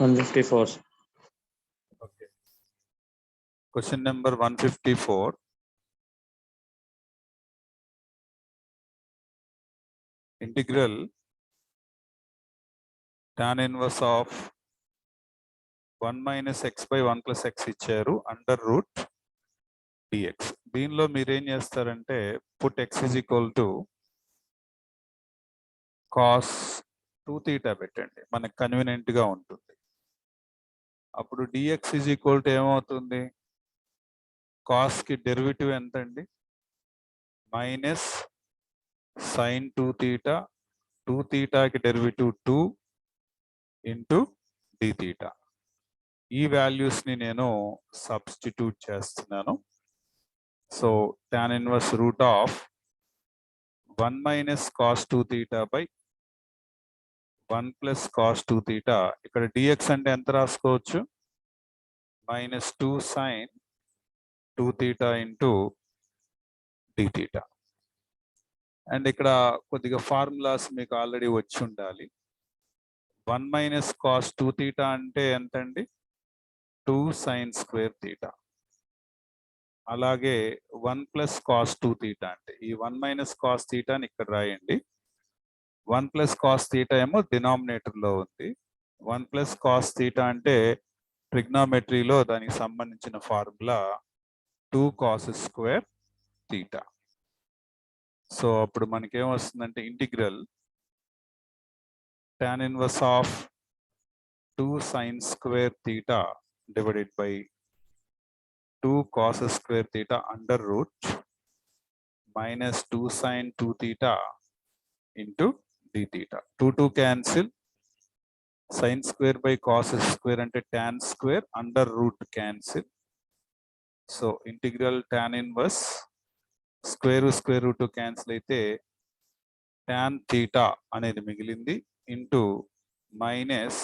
154. Okay. Question number 154. Integral tan inverse of 1 minus x by 1 plus x ఇచ్చారు under root dx. దీనిలో మీరు ఏం చేస్తారంటే put x is equal to cos 2 theta పెట్టండి, మనకు convenient గా ఉంటుంది. అప్పుడు dx is equal to ఏమవుతుంది? cos కి డెరివేటివ్ ఎంత అండి? మైనస్ sin 2 theta, 2 theta కి డెరివేటివ్ 2 ఇంటూ d theta. ఈ వాల్యూస్ ని నేను సబ్స్టిట్యూట్ చేస్తున్నాను. So tan inverse route of 1 minus cos 2 theta by 1 plus cos 2 theta. ఇక్కడ dx అంటే ఎంత రాసుకోవచ్చు? Minus 2 sin 2 theta into d theta. And ఇక్కడ కొద్దిగా ఫార్ములాస్ మీకు ఆల్రెడీ వచ్చి ఉండాలి. 1 మైనస్ కాస్ 2 theta అంటే ఎంత అండి? 2 sin స్క్వేర్ theta. అలాగే 1 ప్లస్ కాస్ 2 theta అంటే ఈ 1 మైనస్ కాస్ theta ని ఇక్కడ రాయండి. 1 ప్లస్ కాస్ theta ఏమో డినామినేటర్ లో ఉంది. 1 ప్లస్ కాస్ theta అంటే ట్రిగ్నోమెట్రీలో దానికి సంబంధించిన formula 2 cos square theta. So అప్పుడు మనకి ఏమొస్తుందంటే integral tan inverse of 2 sin square theta divided by 2 cos square theta under root minus 2 sin 2 theta into d theta. 2 cancel, sin square by cos square ante tan square under root cancel. So integral tan inverse square root cancel అయితే tan theta అనేది మిగిలింది into minus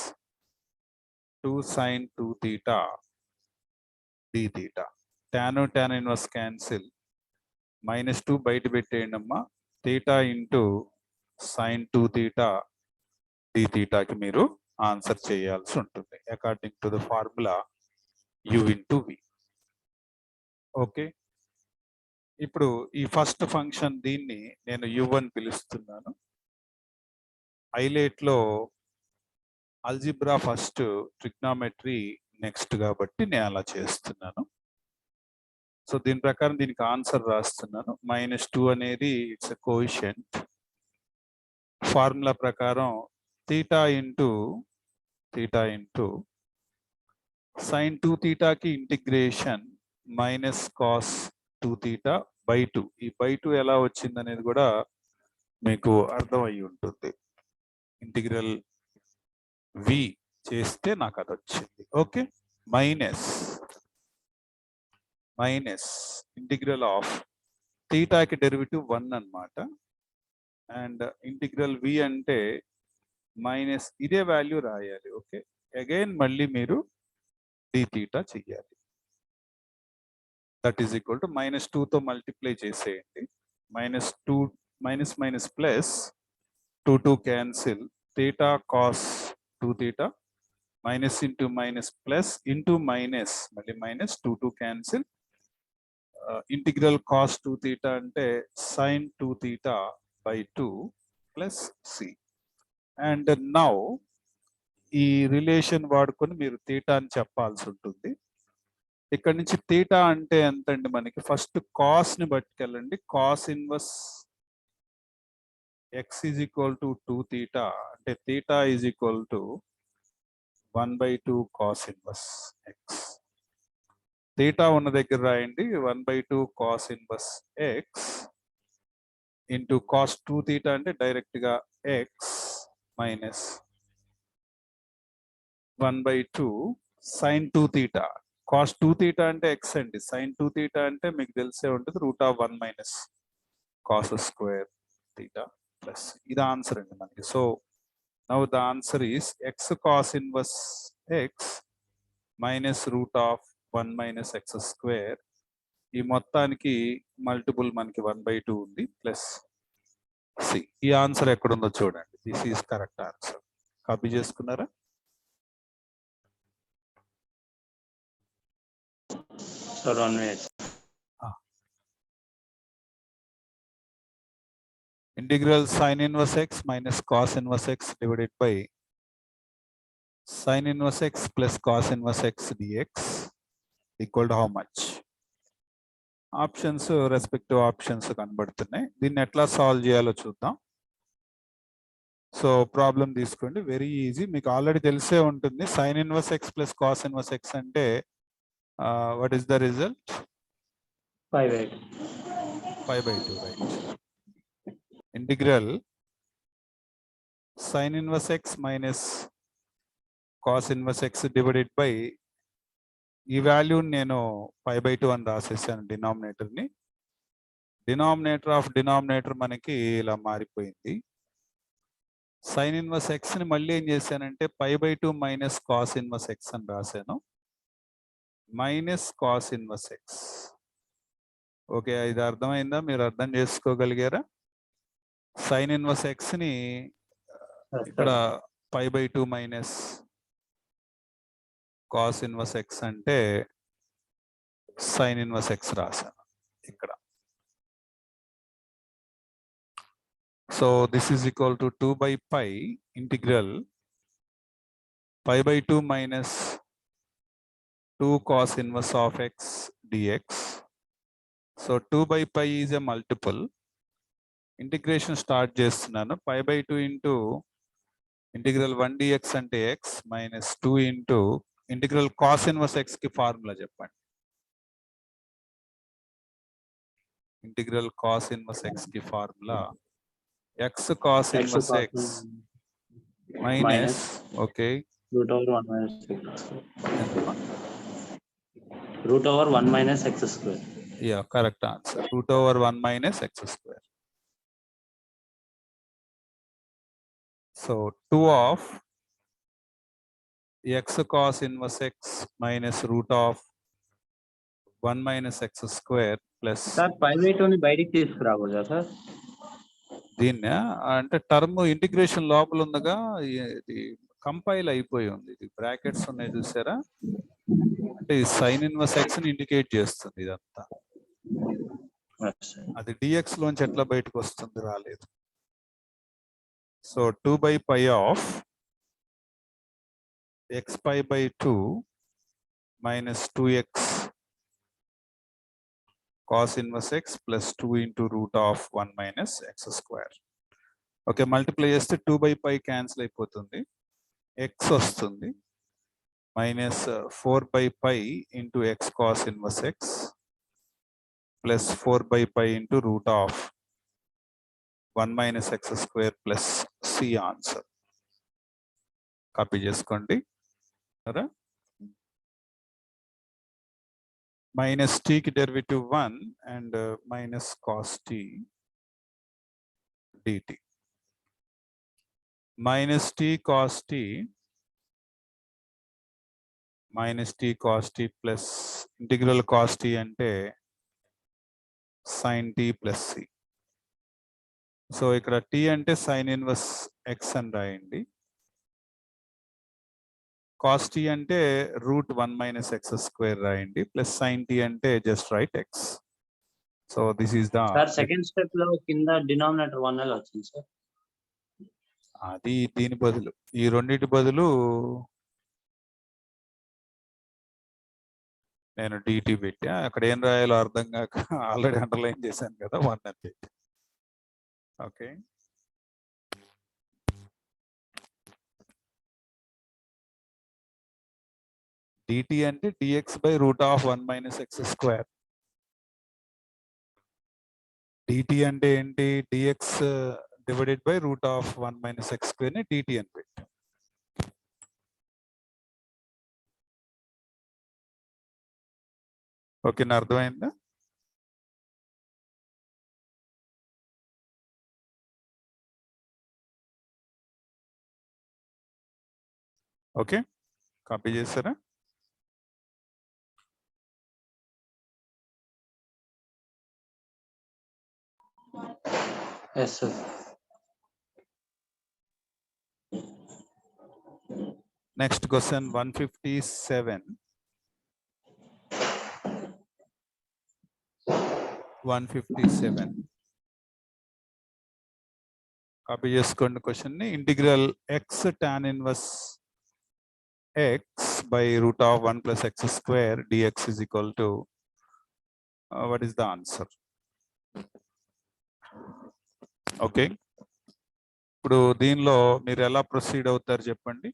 2 sin 2 theta d theta. tan inverse cancel, minus 2 బయట పెట్టేయండి అమ్మా. theta into sin 2 theta d theta కి మీరు answer చేయాల్సి ఉంటుంది according to the formula u into v. Okay, ఇప్పుడు ఈ ఫస్ట్ ఫంక్షన్ దీన్ని నేను u1 పిలుస్తున్నాను. హైలైట్ లో అల్జిబ్రా ఫస్ట్, ట్రిగ్నోమెట్రీ నెక్స్ట్ కాబట్టి నేను అలా చేస్తున్నాను. సో దీని ప్రకారం దీనికి ఆన్సర్ రాస్తున్నాను. -2 అనేది ఇట్స్ ఎ కోఎఫిషియంట్. ఫార్ములా ప్రకారం theta ఇంటూ sin 2 theta కి integration minus cos 2 theta by 2. ఈ బై 2 ఎలా వచ్చింది అనేది కూడా మీకు అర్థం అయ్యి ఉంటుంది. ఇంటిగ్రల్ v చేస్తే నాకు అది వచ్చింది. ఓకే, మైనస్ ఇంటిగ్రల్ ఆఫ్ థీటాకి డెరివేటివ్ 1 అన్నమాట. అండ్ ఇంటిగ్రల్ v అంటే మైనస్ ఇదే వాల్యూ రాయాలి. ఓకే, అగైన్ మళ్ళీ మీరు d theta చెయ్యాలి. దట్ ఈస్ ఈక్వల్ టు -2తో మల్టిప్లై చేసేయండి. -2 minus plus 2 cancel, theta cos 2 theta minus into minus plus into minus మళ్ళీ minus 2 cancel. Integral cos 2 theta అంటే sin 2 theta by 2 plus C. And now ఈ relation వాడుకొని మీరు theta అని చెప్పాల్సి ఉంటుంది. ఇక్కడ నుంచి థీటా అంటే ఎంత అండి? మనకి ఫస్ట్ కాస్ ని పట్టుకెళ్ళండి. Cos inverse x is equal to 2 theta అంటే theta is equal to 1/2 cos inverse x. Theta ఉన్న దగ్గర రాయండి 1/2 cos inverse x into cos 2 theta అంటే డైరెక్ట్ గా x minus 1/2 sin 2 theta. Cos 2 theta అంటే x అండి. sin 2 theta అంటే మీకు తెలిసే ఉంటుంది √1 minus cos square theta plus. ఇది ఆన్సర్ అండి మనకి. So now the answer is x cos inverse x minus √1 minus x square. ఈ మొత్తానికి మల్టిపుల్ మనకి 1/2 ఉంది ప్లస్ సి. ఈ ఆన్సర్ ఎక్కడుందో చూడండి. This is correct answer. Copy చేసుకున్నారా? So 1 minute. Integral sin inverse x minus cos inverse x divided by sin inverse x plus cos inverse x dx equal to how much? Options respective options కనబడుతున్నాయి. దీన్ని ఎట్లా solve చేయాలో చూద్దాం. So problem తీసుకోండి, very easy. మీకు already తెలిసే ఉంటుంది. Sine inverse x plus cos inverse x అంటే what is the result? 5/2, right. Integral sine inverse x minus cos inverse x divided by, ఈ వాల్యూని నేను 5/2 అని రాసేసాను డినామినేటర్ని. డినామినేటర్ ఆఫ్ డినామినేటర్ మనకి ఇలా మారిపోయింది. సైన్ ఇన్వర్స్ ఎక్స్ ని మళ్ళీ ఏం చేశానంటే 5/2 మైనస్ కాస్ ఇన్వర్స్ ఎక్స్ అని రాశాను. Minus cos inverse X. Okay, ఇది అర్థమైందా? మీరు అర్థం చేసుకోగలిగారా? సైన్ ఇన్వర్స్ ఎక్స్ ని ఇక్కడ 5/2 మైనస్ కాస్ ఇన్వర్స్ ఎక్స్ అంటే సైన్ ఇన్వర్స్ ఎక్స్ రాశాను ఇక్కడ. So this is equal to 2/π integral 5/2 minus 2 cos inverse of x dx. So 2/π is a multiple. Integration start చేస్తున్నాను. 5/2 into integral 1 dx అంటే x minus 2 into integral cos inverse x కి formula చెప్పండి. Integral cos inverse x కి formula x cos inverse x minus okay root over 1 minus x. Root over 1 minus x square. Yeah, correct answer. Root over 1 minus x square. So 2 of x cos inverse x minus root of 1 minus x square plus. Sir, 5/2 ని బయటికి తీసుకురాకూడదా sir? దీన్ని అంటే term integration లోపల ఉందగా, ఇది compile అయిపోయి ఉంది. ఇది brackets ఉన్నాయి చూసారా, అంటే ఈ సైన్ ఇన్వర్స్ ఎక్స్ ని ఇండికేట్ చేస్తుంది ఇదంతా. అది డిఎక్స్ లోంచి ఎట్లా బయటకు వస్తుంది? రాలేదు. So 2/π of x/2 minus 2x cos inverse x plus 2 into root of 1 minus x square. Okay, multiply చేస్తే 2/π క్యాన్సిల్ అయిపోతుంది, x వస్తుంది minus 4/π into x cos inverse x plus 4/π into root of 1 minus x square plus c answer. Copy చేసుకోండి. Minus t కి derivative 1 and minus cos t dt. Minus t cos t minus t cos t plus integral cos t అంటే sin t plus c. So ఇక్కడ t అంటే sine inverse x అని రాయండి. cos t అంటే route 1 minus x square రాయండి, plus sin t అంటే just right x. So this is the sir second step లో కింద డినామినేటర్ 1 l వచ్చింది సార్. అది దీని బదులు, ఈ రెండింటి బదులు నేను dt పెట్టా. అక్కడ ఏం రాయాలో అర్థం కాక ఆల్రెడీ అండర్లైన్ చేశాను కదా, 1 అని పెట్టి. ఓకే, dt అంటే dx by root of 1 minus x square. dt అంటే ఏంటి? dx divided by root of 1 minus x square ని dt అని పెట్టి. ఓకేనా, అర్థమైందా? ఓకే, కాపీ చేస్తారా? Yes sir. Next question 157. 157. Copy చేసుకోండి question ని. Integral x tan inverse x by root of 1 plus x square dx is equal to what is the answer? Okay, ఇప్పుడు దీనిలో మీరు ఎలా ప్రొసీడ్ అవుతారు చెప్పండి.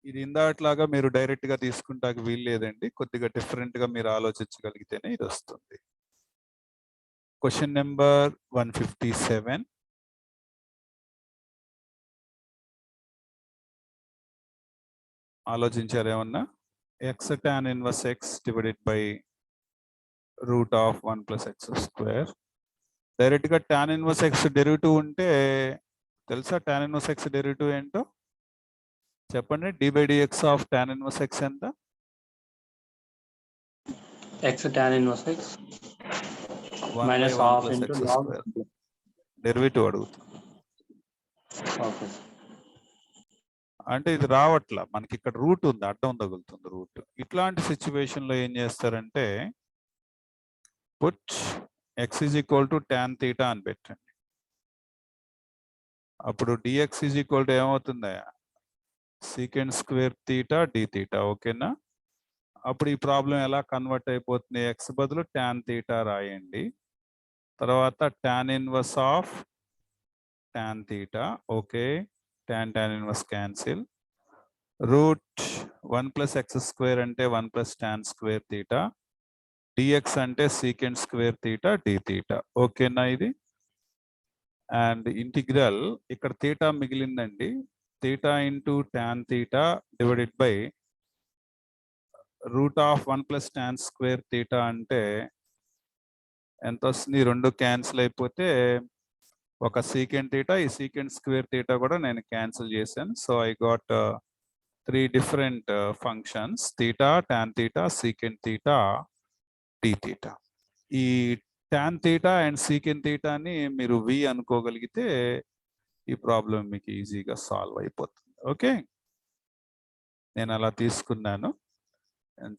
ఇది ఇందాట్లాగా మీరు డైరెక్ట్ గా తీసుకుంటానికి వీలు లేదండి, కొద్దిగా డిఫరెంట్ గా మీరు ఆలోచించగలిగితేనే ఇది వస్తుంది. Question number 157. ఆలోచించారు ఏమన్నా? X tan inverse x divided by root of 1 plus x square. Direct గా tan ఇన్వర్స్ ఎక్స్ డెరివేటివ్ ఉంటే తెలుసా? tan ఇన్వర్స్ ఎక్స్ డెరివేటివ్ ఏంటో చెప్పండి. D by dx of tan inverse x ఎంత? X tan inverse x 1 minus by 1 half plus into x log. square. Derivative అడుగుతుంది. Okay. అంటే ఇది రావట్లా, మనకి ఇక్కడ రూట్ ఉంది, అడ్డం తగులుతుంది రూట్. ఇట్లాంటి సిచ్యువేషన్ లో ఏం చేస్తారంటే put x is equal to tan theta అని పెట్టండి. అప్పుడు డిఎక్స్ ఈజ్ ఈక్వల్ టు ఏమవుతుంది? Secant square theta d theta. ఓకేనా? అప్పుడు ఈ ప్రాబ్లం ఎలా కన్వర్ట్ అయిపోతుంది? ఎక్స్ బదులు tan theta రాయండి, తర్వాత tan inverse of tan theta. Okay, tan inverse cancel. Root 1 plus x square అంటే 1 plus tan square theta, d x అంటే secant square theta d theta. ఓకేనా ఇది? అండ్ ఇంటిగ్రల్ ఇక్కడ థీటా మిగిలిందండి, theta into tan theta divided by root of 1 plus tan square theta అంటే ఎంత వస్తుంది? రెండు క్యాన్సిల్ అయిపోతే ఒక సీకెండ్ థీటా, ఈ సీకెండ్ స్క్వేర్ థీటా కూడా నేను క్యాన్సిల్ చేశాను. So I got 3 different functions: theta, tan theta, secant theta, d theta. ఈ tan theta and secant theta ని మీరు v అనుకోగలిగితే ఈ ప్రాబ్లం మీకు ఈజీగా సాల్వ్ అయిపోతుంది. ఓకే, నేను అలా తీసుకున్నాను.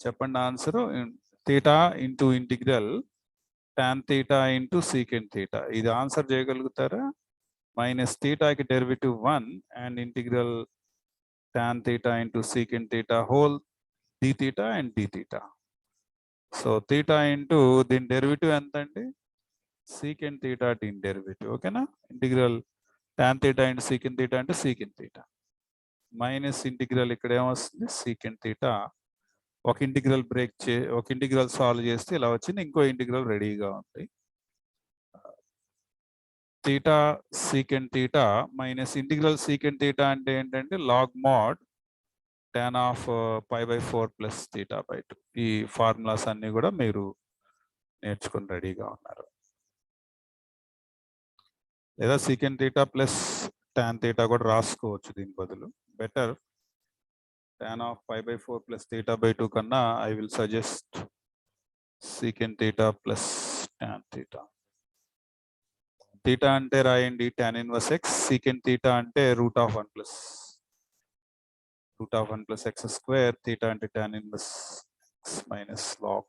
చెప్పండి answer. Theta into integral tan theta into secant theta. ఇది ఆన్సర్ చేయగలుగుతారా? మైనస్ థీటాకి derivative 1 and integral tan theta into secant theta whole d theta and d theta. So theta into దీని డెరివేటివ్ ఎంత అండి? secant theta దీని derivative. ఓకేనా? Integral tan theta into secant theta అంటే secant theta minus integral ఇక్కడ ఏమొస్తుంది? secant theta. ఒక integral ఒక ఇంటిగ్రల్ సాల్వ్ చేస్తే ఇలా వచ్చింది, ఇంకో ఇంటిగ్రల్ రెడీగా ఉంది. Theta secant theta minus integral secant theta అంటే ఏంటంటే log mod tan of pi by 4 plus theta by 2. ఈ ఫార్ములాస్ అన్ని కూడా మీరు నేర్చుకుని రెడీగా ఉన్నారు. లేదా secant theta plus tan theta కూడా రాసుకోవచ్చు దీని బదులు. Better tan of pi by 4 plus theta by 2 కన్నా I will suggest secant theta plus tan theta. Theta అంటే రాయండి tan inverse x, secant theta అంటే root of 1 plus x square, theta అంటే tan inverse x minus log.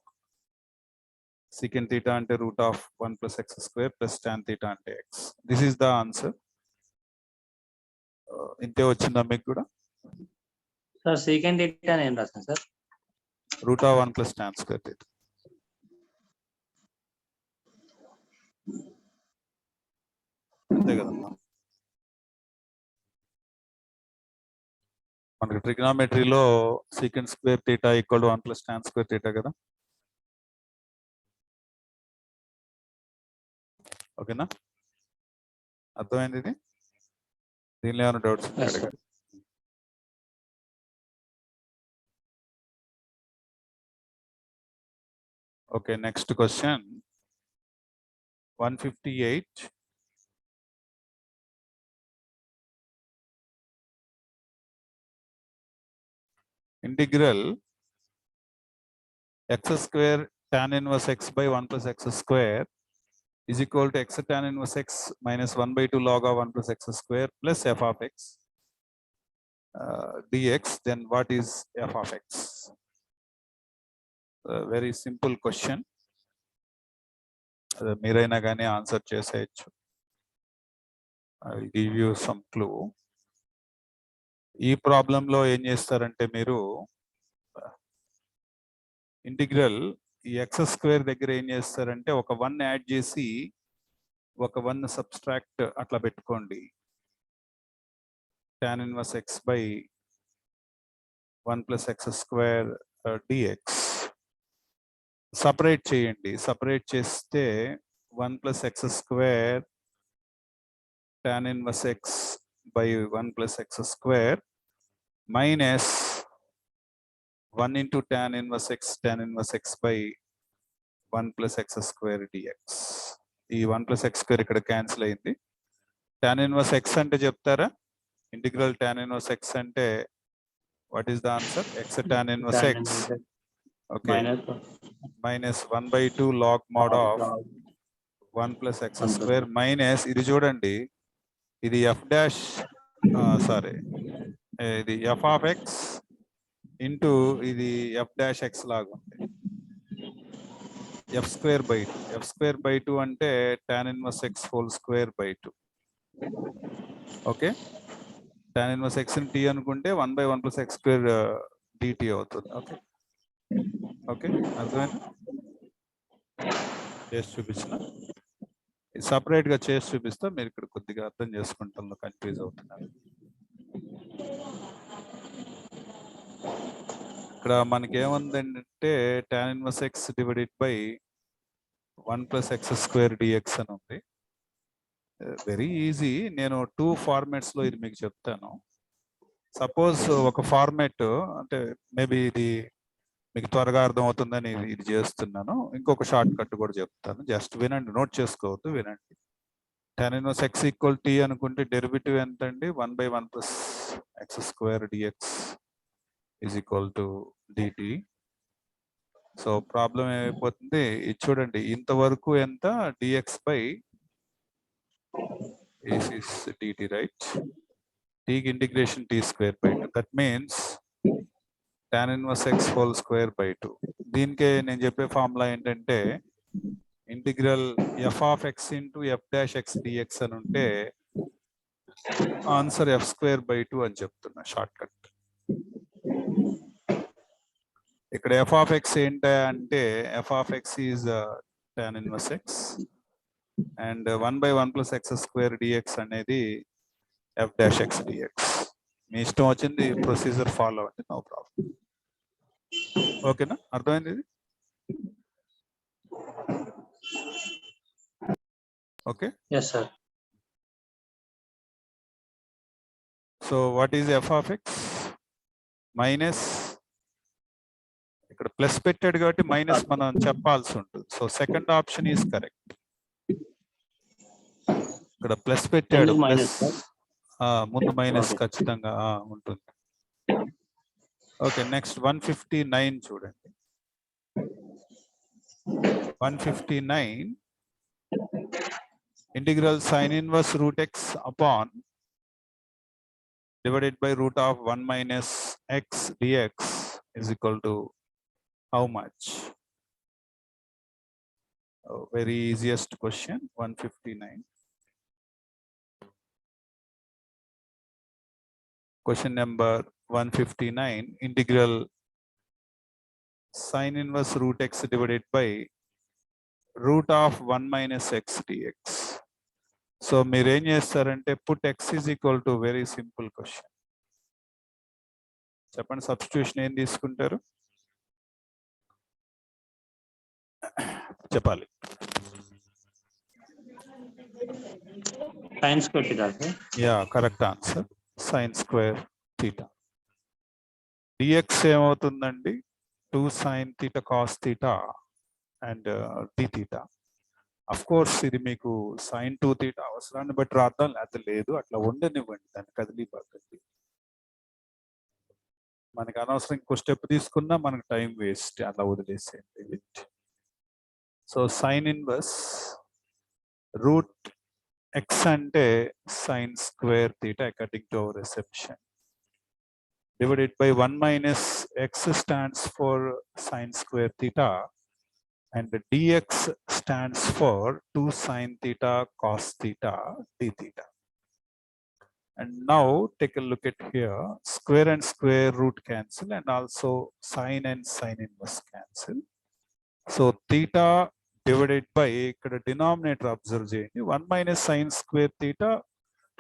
Secant theta అంటే root of 1 plus x square plus tan theta అంటే x. This is the answer. ఇంతే వచ్చిందా మీకు కూడా? Sir secant theta ఏం రాస్తాను sir? root of 1 plus tan square theta. అంతే కదమ్మా. మనకి ట్రిగ్నామెట్రీలో secant square theta equal to 1 plus tan square theta కదా. ఓకేనా? అర్థమైంది ఇది? దీనిలో ఏమైనా డౌట్స్ అడగండి. Okay, next question 158. Integral x square tan inverse x by 1 plus x square is equal to x tan inverse x minus 1 by 2 log of 1 plus x square plus f of x. dx, then what is f of x? Very simple question. మీరైనా కానీ answer చేసేయచ్చు. I will give you some clue. ఈ ప్రాబ్లంలో ఏం చేస్తారంటే మీరు integral ఈ X square దగ్గర ఏం చేస్తారంటే ఒక 1 యాడ్ చేసి ఒక 1 సబ్స్ట్రాక్ట్ అట్లా పెట్టుకోండి. tan inverse x by 1 plus x square dx. Separate చేయండి. సపరేట్ చేస్తే 1 plus x square tan inverse x by 1 plus x square minus 1 into tan inverse x by 1 plus x square dx. ఈ 1 plus x square ఇక్కడ cancel అయింది. tan inverse x అంటే చెప్తారా? Integral tan inverse x అంటే what is the answer? x tan inverse x. Okay. Minus 1 by 2 log mod of 1 plus x square minus ఇది చూడండి, ఇది f dash sorry ఇది f of x into ఇది f dash x లాగా ఉంది. f square by 2. f square by 2 అంటే tan inverse x whole square by 2. Okay, tan inverse x ని t అనుకుంటే 1 by 1 plus x square dt అవుతుంది. Okay okay, అర్థమైంది? చేసి చూపించిన, సపరేట్ గా చేసి చూపిస్తా, మీరు ఇక్కడ కొద్దిగా అర్థం చేసుకుంటాను, కన్ఫ్యూజ్ అవుతున్నారు. ఇక్కడ మనకి ఏముందంటే tan inverse x divided by 1 plus x square dx అని ఉంది. Very easy. నేను 2 ఫార్మాట్స్ లో ఇది మీకు చెప్తాను. సపోజ్ ఒక ఫార్మాట్ అంటే మేబీ ఇది మీకు త్వరగా అర్థం అవుతుందని ఇది చేస్తున్నాను. ఇంకొక షార్ట్ కట్ కూడా చెప్తాను, జస్ట్ వినండి, నోట్ చేసుకోవద్దు, వినండి. tan inverse x equal t అనుకుంటే డెరివేటివ్ ఎంత అండి? 1 by 1 plus x square dx is equal to dt. So problem ఏమైపోతుంది, ఇది చూడండి, ఇంతవరకు ఎంత? dx by is dt, right? t కి integration t square by 2. That means tan inverse x whole square by 2. దీనికే నేను చెప్పే ఫార్ములా ఏంటంటే integral f of x into f dash x dx అని ఉంటే ఆన్సర్ f square by 2 అని చెప్తున్నా, short cut. ఇక్కడ f of x ఏంటి అంటే f of x is tan inverse x and 1 by 1 plus x square dx అనేది f dash x dx. మీ ఇష్టం వచ్చింది ప్రొసీజర్ ఫాలో అవ్వండి, నో ప్రాబ్లం. ఓకేనా, అర్థమైంది ఇది? Okay, yes sir. So what is f of x? Minus, ఇక్కడ plus పెట్టాడు కాబట్టి మైనస్ మనం చెప్పాల్సి ఉంటుంది. So second option is correct. ఇక్కడ ప్లస్ పెట్టాడు, ప్లస్ ముందు మైనస్ ఖచ్చితంగా ఉంటుంది. ఓకే, నెక్స్ట్ 159 చూడండి. 159 integral sin inverse root x upon divided by root of 1 minus x dx is equal to how much? Very easiest question, 159. Question number 159, integral sin inverse root x divided by root of 1 minus x dx. So మీరు ఏం చేస్తారంటే put x is equal to, very simple question. చెప్పండి, substitution ఏం తీసుకుంటారు? చెప్పాలి. sin square theta sir. Yeah, correct answer, sin square theta. dx ఏమవుతుందండి? 2 sin theta cos theta and d theta. Of course ఇది మీకు sin 2 theta అవసరాన్ని బట్టి రాద్దాం, లేకపోతే లేదు, అట్లా ఉండనివ్వండి, దాన్ని కదిలిపోకండి. మనకి అనవసరం ఇంకో స్టెప్ తీసుకున్నా మనకు టైం వేస్ట్, అలా వదిలేసేయండి. So sin inverse root x అంటే sin square theta according to our assumption. divided by 1 minus x stands for sine square theta, and the dx stands for 2 sine theta cos theta d theta. And now take a look at here, square and square root cancel, and also sine and sine inverse cancel. So theta divided by ikkada denominator observe cheyandi, 1 minus sine square theta.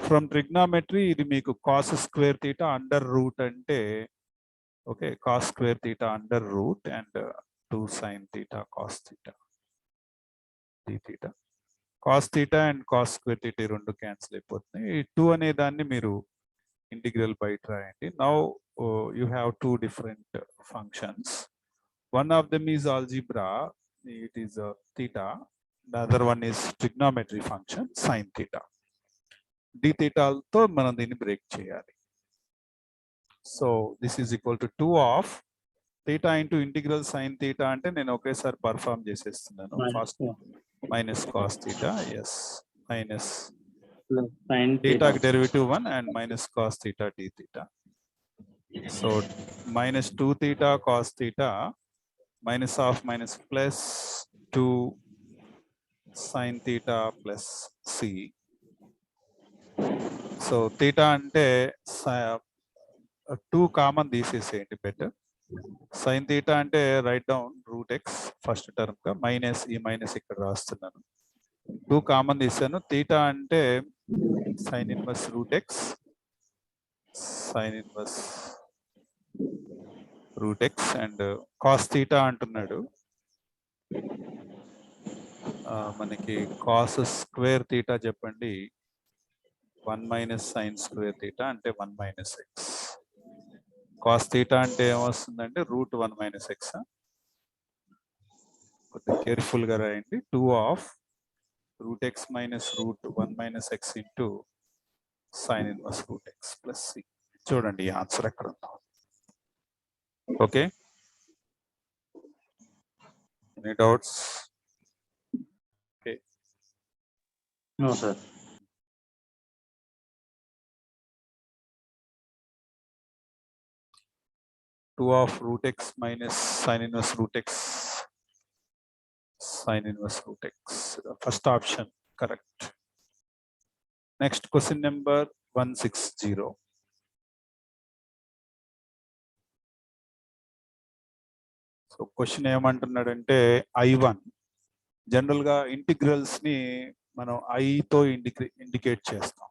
From trigonometry ఇది మీకు cos square theta under root అంటే okay, cos square theta under root and 2 sin theta cos theta d theta. Cos theta and cos square theta రెండు cancel అయిపోతున్నాయి. ఈ 2 అనే దాన్ని మీరు integral బయట రాయండి. Now you have 2 different functions. One of them is algebra, it is theta. The other one is trigonometry function sin theta. d theta తో మనం దీన్ని బ్రేక్ చేయాలి. So this is equal to 2 of theta into integral sin theta అంటే నేను ఒకేసారి perform చేసేస్తున్నాను. First minus cos theta, yes, minus Sin theta theta. derivative 1 and minus cos theta d theta. So minus 2 theta cos theta minus of minus plus 2 sin theta plus c. So theta అంటే 2 common తీసేసేయండి better. sin theta అంటే right down route x first term గా, minus ఈ minus ఇక్కడ రాస్తున్నాను. 2 common తీసాను. theta అంటే sin inverse root X, sin inverse root X and cos theta అంటున్నాడు. మనకి cos స్క్వేర్ theta చెప్పండి, 1 minus sin square theta అంటే 1 minus x. cos theta అంటే ఏమొస్తుందంటే రూట్ 1 minus x. కొద్దిగా కేర్ఫుల్ గా రాయండి. 2 of root x minus root 1 minus x into sine inverse root x plus c. చూడండి ఈ ఆన్సర్ ఎక్కడ ఉందో. Okay, any doubts? Okay, No, sir. Two of root x minus sine inverse root x, sine inverse root x. First option correct. Next question number 160. So question ఏమంటున్నాడంటే I1 general గా integrals ని మనం ఐతో indicate చేస్తాం.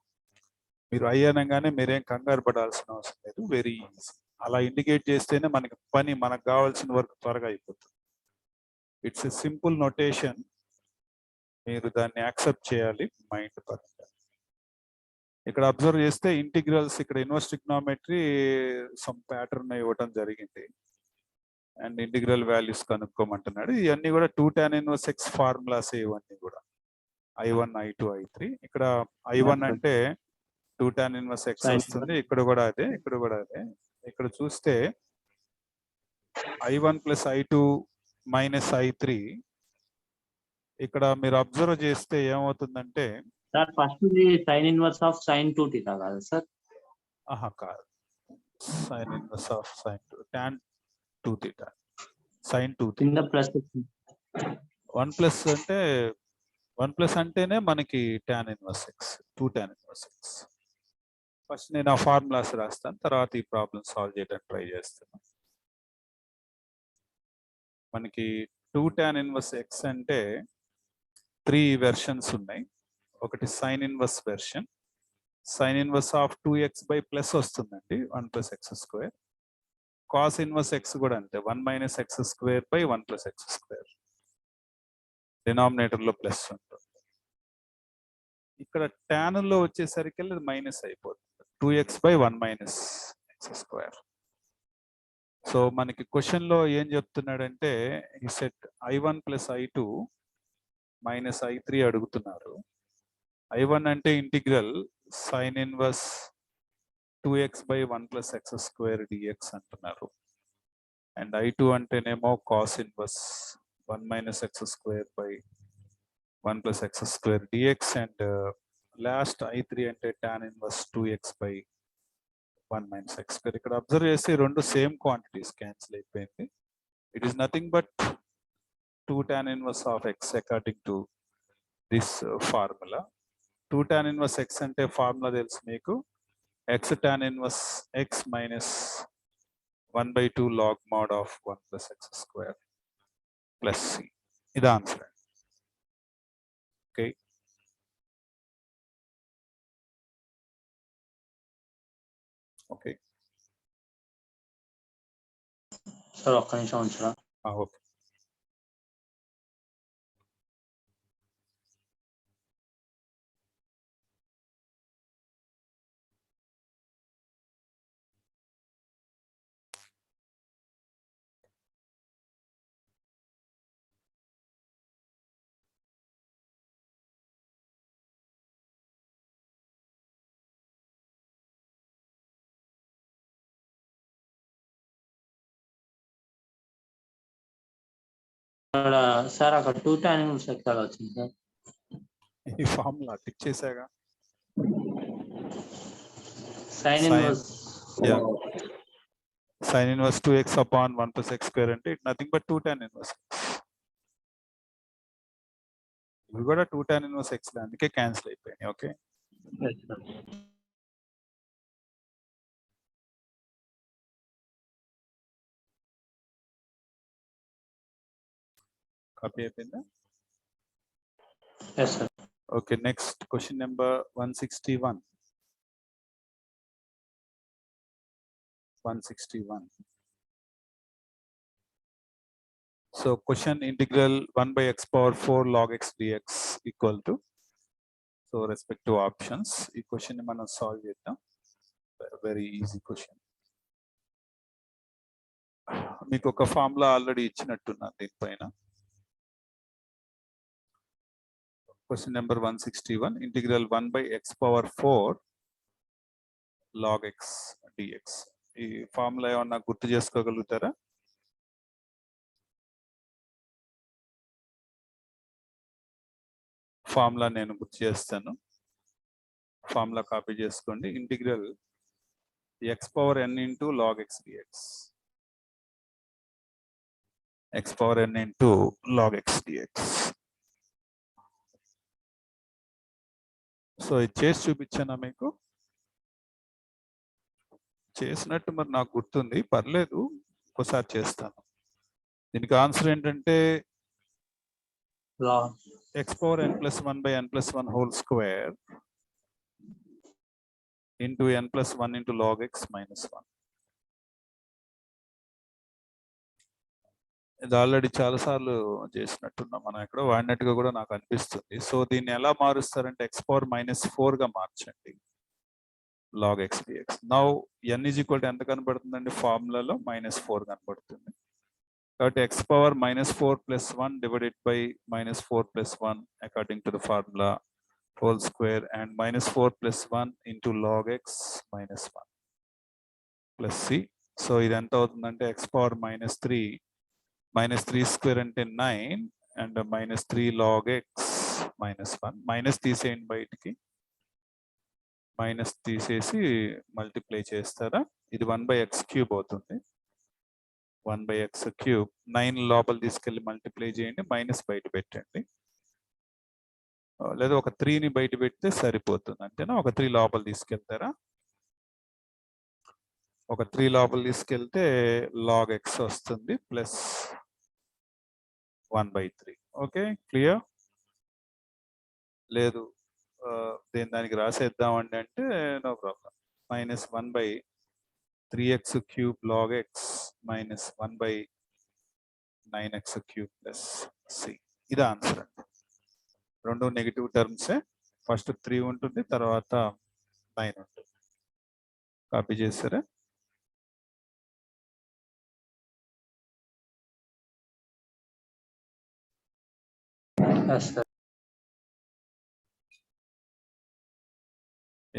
మీరు I అనగానే మీరేం కంగారు పడాల్సిన అవసరం లేదు, వెరీ ఈజీ. అలా ఇండికేట్ చేస్తేనే మనకి పని, మనకు కావాల్సిన వర్క్ త్వరగా అయిపోతుంది. ఇట్స్ ఎ సింపుల్ నొటేషన్, మీరు దాన్ని యాక్సెప్ట్ చేయాలి మైండ్ పరంగా. ఇక్కడ అబ్జర్వ్ చేస్తే ఇంటిగ్రల్స్ ఇక్కడ ఇన్వర్స్ ట్రిగ్నోమెట్రీ సమ్ ప్యాటర్న్ ఇవ్వటం జరిగింది అండ్ ఇంటిగ్రల్ వాల్యూస్ కనుక్కోమంటున్నాడు. ఇవన్నీ కూడా 2 tan ఇన్వర్స్ x ఫార్ములాస్ ఇవన్నీ కూడా I1 I2 I3. ఇక్కడ I1 అంటే 2 tan ఇన్వర్స్ x వస్తుంది, ఇక్కడ కూడా అదే, ఇక్కడ కూడా అదే. ఇక్కడ చూస్తే I1 plus I2 minus I3. ఇక్కడ మీరు అబ్జర్వ్ చేస్తే ఏమవుతుందంటే సార్ ఫస్ట్ ఇది sin inverse of sin 2 theta కాదు సార్? కాదు, sin inverse of sin 2 tan 2 theta, sin 2 theta. కింద ప్లస్ 1 ప్లస్ అంటే 1 ప్లస్ అంటేనే మనకి tan inverse x, 2 tan inverse x. First నేను ఆ ఫార్ములాస్ రాస్తాను, తర్వాత ఈ ప్రాబ్లమ్ సాల్వ్ చేయడానికి ట్రై చేస్తాను. మనకి 2 tan ఇన్వర్స్ x అంటే 3 వెర్షన్స్ ఉన్నాయి. ఒకటి sine inverse version, sine inverse of 2x by plus వస్తుందండి, 1 plus x square. Cos inverse x కూడా అంతే, 1 minus x square by 1 plus x square. Denominator లో ప్లస్ ఉంటుంది. ఇక్కడ tan లో వచ్చేసరికి మైనస్ అయిపోతుంది, 2x by 1 minus x square. So మనకి క్వశ్చన్ లో ఏం చెప్తున్నాడంటే ఈ set I1 plus I2 minus I3 అడుగుతున్నారు. I1 అంటే integral sine inverse 2x by 1 plus x square dx అంటున్నారు. అండ్ I2 అంటేనేమో cos inverse 1 minus x square by 1 plus x square dx. And last I3 అంటే tan inverse 2x by 1 minus x square. ఇక్కడ observe చేస్తే రెండు same quantities cancel అయిపోయింది. It is nothing but 2 tan inverse of x according to this formula. 2 tan inverse x అంటే formula తెలుసు మీకు, x tan inverse x minus 1/2 log mod of 1 plus x square plus c. ఇది answer. Okay, okay sir ఒక్క నిమిషం ఉంచరా. Okay. Sir అక్కడ 2 tan inverse x అలా వచ్చింది sir. ఈ ఫార్ములా టిక్ చేసాగా. sin inverse sin inverse 2x upon 1 plus x square అంటే it nothing but 2 tan inverse x. ఇవి కూడా 2 tan inverse x, అందుకే క్యాన్సిల్ అయిపోయినాయి. ఓకే, కాపీ అయిపోయిందా? yes sir. Okay, next question number 161. 161. So question integral 1 by x power 4 log x dx equal to, so respective options. ఈ question ని మనం solve చేద్దాం. Very easy question. మీకు ఒక formula already ఇచ్చినట్టున్నాను దీనిపైన. Question number 161, integral 1 by x power 4 log x dx. ఈ formula ఏమన్నా గుర్తు చేసుకోగలుగుతారా? ఫార్ములా నేను గుర్తు చేస్తాను. ఫార్ములా కాపీ చేసుకోండి. Integral x power n into log x dx. x power n into log x dx. So ఇది చేసి చూపించానా మీకు? చేసినట్టు మరి నాకు గుర్తుంది, పర్లేదు ఒకసారి చేస్తాను. దీనికి ఆన్సర్ ఏంటంటే x power n plus 1 by n plus 1 whole square into n plus 1 into log x minus 1. ఇది ఆల్రెడీ చాలా సార్లు చేసినట్టున్నాం మనం, ఎక్కడో వాడినట్టుగా కూడా నాకు అనిపిస్తుంది. సో దీన్ని ఎలా మారుస్తారంటే x power minus 4 గా మార్చండి log x dx. Now n is equal to ఎంత కనబడుతుందండి ఫార్ములాలో? -4 కనబడుతుంది. కాబట్టి x power -4 plus 1 divided by -4 plus 1 according to the formula whole square and -4 plus 1 into log x minus 1 plus c. So ఇది ఎంత అవుతుందంటే x power -3 square అంటే 9 and -3 log x minus 1. Minus తీసేయండి బయటికి, minus తీసేసి మల్టిప్లై చేస్తారా, ఇది 1 by x cube అవుతుంది. 1 by x cube. 9 లోపల తీసుకెళ్ళి మల్టిప్లై చేయండి, మైనస్ బయట పెట్టండి, లేదా ఒక 3ని బయట పెడితే సరిపోతుంది అంతేనా? ఒక 3 లోపల తీసుకెళ్తారా? ఒక 3 లోపల తీసుకెళ్తే log x వస్తుంది ప్లస్ 1/3. Okay, clear? లేదు దానికి రాసేద్దామండి అంటే no problem. -1/3x cube log x minus 1/9x cube plus c. ఇది ఆన్సర్ అండి. రెండు నెగిటివ్ టర్మ్సే, ఫస్ట్ 3 ఉంటుంది, తర్వాత 9 ఉంటుంది. కాపీ చేస్తారా?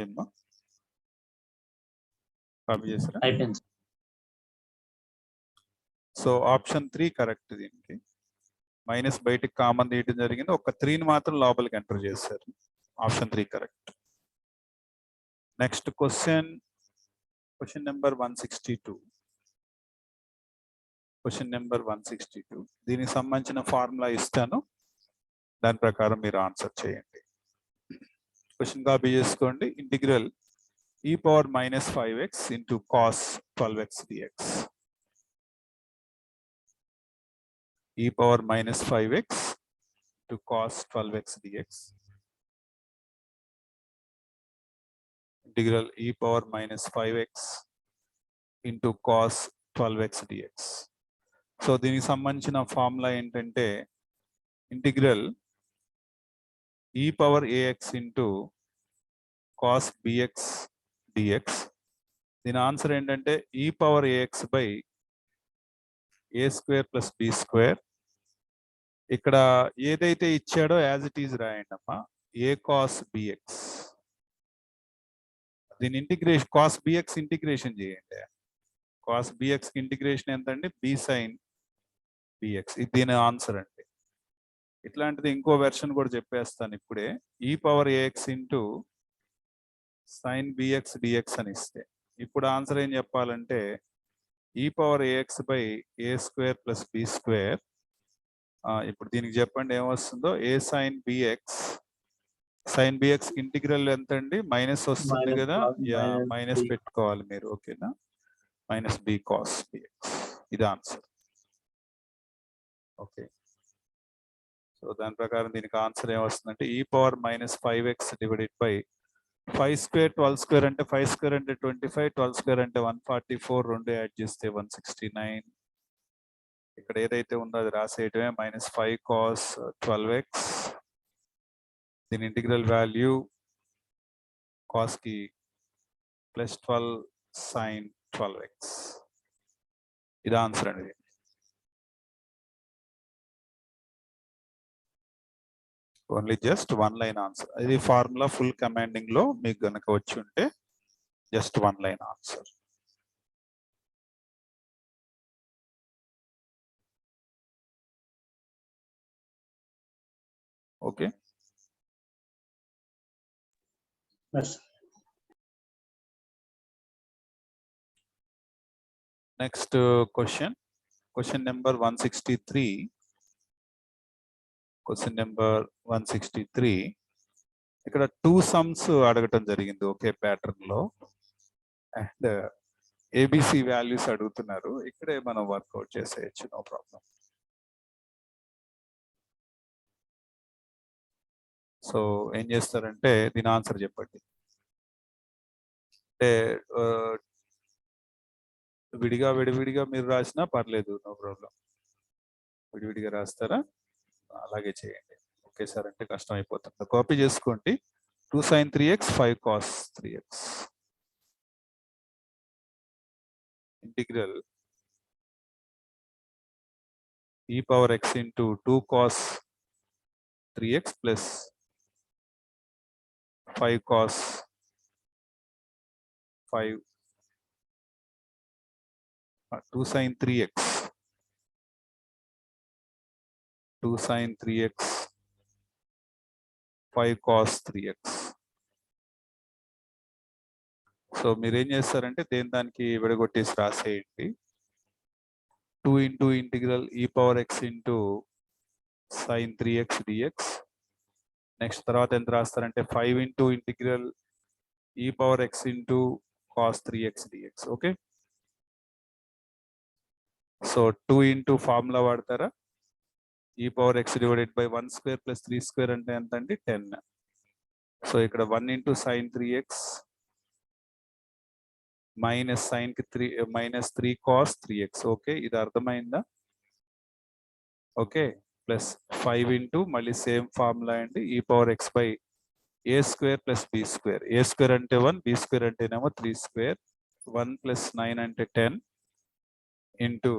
ఏమ్మా కాపీ చేస్తారా? అయిపోయింది. So option 3 correct. దీనికి మైనస్ బయటికి కామన్ తీయడం జరిగింది, ఒక 3ని మాత్రం లోపలికి ఎంటర్ చేశారు. Option 3 correct. Next question question number 162. Question number 162. దీనికి సంబంధించిన ఫార్ములా ఇస్తాను, దాని ప్రకారం మీరు ఆన్సర్ చేయండి. క్వశ్చన్ కాపీ చేసుకోండి. Integral e power minus 5x into cos 12x dx. e power minus 5x to cos 12x dx. Integral e power minus 5x into cos 12x dx. So దీనికి సంబంధించిన formula ఏంటంటే integral e power ax into cos bx dx. దీని answer ఏంటంటే e power ax by a square plus b square. ఇక్కడ ఏదైతే ఇచ్చాడో as it is రాయండి అమ్మా. a cos bx. దీని ఇంటిగ్రేషన్ cos bx ఇంటిగ్రేషన్ చేయండి. cos bx కి ఇంటిగ్రేషన్ ఎంత అండి? b sin bx. ఇది దీని ఆన్సర్ అండి. ఇట్లాంటిది ఇంకో వెర్షన్ కూడా చెప్పేస్తాను ఇప్పుడే. e power ax into sin bx dx అని ఇస్తే ఇప్పుడు ఆన్సర్ ఏం చెప్పాలంటే e power ax by a square plus b square. ఇప్పుడు దీనికి చెప్పండి ఏమొస్తుందో. a sin bx, sin bx ఇంటిగ్రల్ ఎంత అండి? మైనస్ వస్తుంది కదా, మైనస్ పెట్టుకోవాలి మీరు, ఓకేనా? Minus b cos bx. ఇది ఆన్సర్. ఓకే, సో దాని ప్రకారం దీనికి ఆన్సర్ ఏమొస్తుందంటే e power minus 5x divided by 5 square 12 square అంటే 5 స్క్వేర్ అంటే 25, 12 స్క్వేర్ అంటే 144, రెండు యాడ్ చేస్తే 169. ఇక్కడ ఏదైతే ఉందో అది రాసేయటమే. Minus 5 cos 12x. దీని ఇంటిగ్రల్ వాల్యూ cos కి ప్లస్ 12 sin 12x. ఇది ఆన్సర్ అండి. Only just 1 line answer. ఇది ఫార్ములా ఫుల్ కమాండింగ్ లో మీకు గనక వచ్చి ఉంటే just 1 line answer. Okay, next question number 163. Question number 163. ఇక్కడ 2 సమ్స్ అడగటం జరిగింది ఒకే ప్యాటర్న్ లో, అండ్ ఏబిసి వాల్యూస్ అడుగుతున్నారు. ఇక్కడే మనం వర్కౌట్ చేసేయచ్చు, నో ప్రాబ్లం. సో ఏం చేస్తారంటే దీని ఆన్సర్ చెప్పండి. అంటే విడివిడిగా మీరు రాసినా పర్లేదు, నో ప్రాబ్లం. విడివిడిగా రాస్తారా? అలాగే చేయండి. ఓకే సార్ అంటే కష్టం అయిపోతుంది. కాపీ చేసుకోండి. 2 sin 3x 5 cos 3x. Integral e power x into 2 cos 3x plus 5 cos 5 2 sin 3x 2 sin 3x 5 cos 3x. So మీరు ఏం చేస్తారంటే దానికి విడగొట్టేసి రాసేయండి. 2 into integral e power x into sin 3x dx. Next తర్వాత ఎంత రాస్తారంటే 5 into integral e power x into cos 3x dx. Okay, so 2 into formula వాడతారా? e power x divided by 1 square plus 3 square అంటే ఎంత అండి? 10. So ఇక్కడ 1 into sin 3x minus sign కి 3 minus 3 cos 3x. Okay, ఇది అర్థమైందా? Okay, plus 5 into మళ్ళీ same formula అండి, e power x by a square plus b square. a square అంటే 1, b స్క్వేర్ అంటేనేమో 3 స్క్వేర్. 1 ప్లస్ 9 అంటే 10 into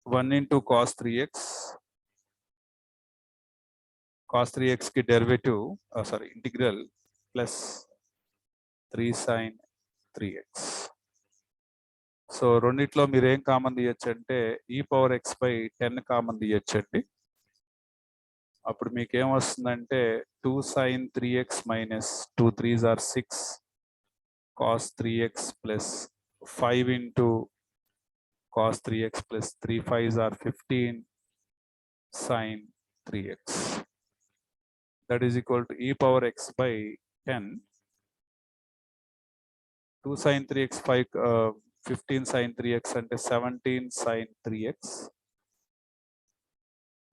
1 into cos 3x. cos 3x కి derivative sorry integral plus 3 sin 3x. So రెండిట్లో మీరు ఏం common తీయచ్చు అంటే e power x by 10 common తీయచ్చండి. అప్పుడు మీకు ఏమొస్తుందంటే 2 sin 3x minus 2 3s are 6 cos 3x plus 5 into cos 3x plus 3 5s are 15 sin 3x. That is equal to e power x by 10. 2 sin 3x 15 sin 3x అంటే 17 sin 3x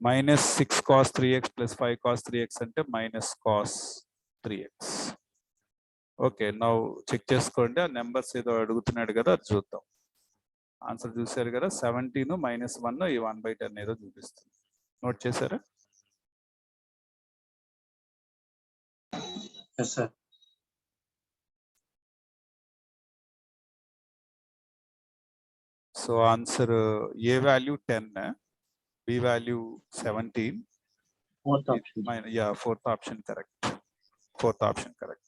minus 6 cos 3x plus 5 cos 3x అంటే minus cos 3x. Okay now check చేసుకోండి ఆ numbers ఏదో అడుగుతున్నాడు కదా అది చూద్దాం. Answer చూసారు కదా 17 minus 1 ఈ 1/10 ఏదో చూపిస్తుంది. నోట్ చేశారా? Yes sir. So answer A value 10, B value 17. Fourth option. Fourth option correct.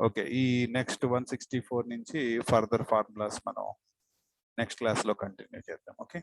Okay ఈ నెక్స్ట్ 164 నుంచి ఫర్దర్ ఫార్ములాస్ మనం నెక్స్ట్ క్లాస్ లో కంటిన్యూ చేద్దాం. ఓకే.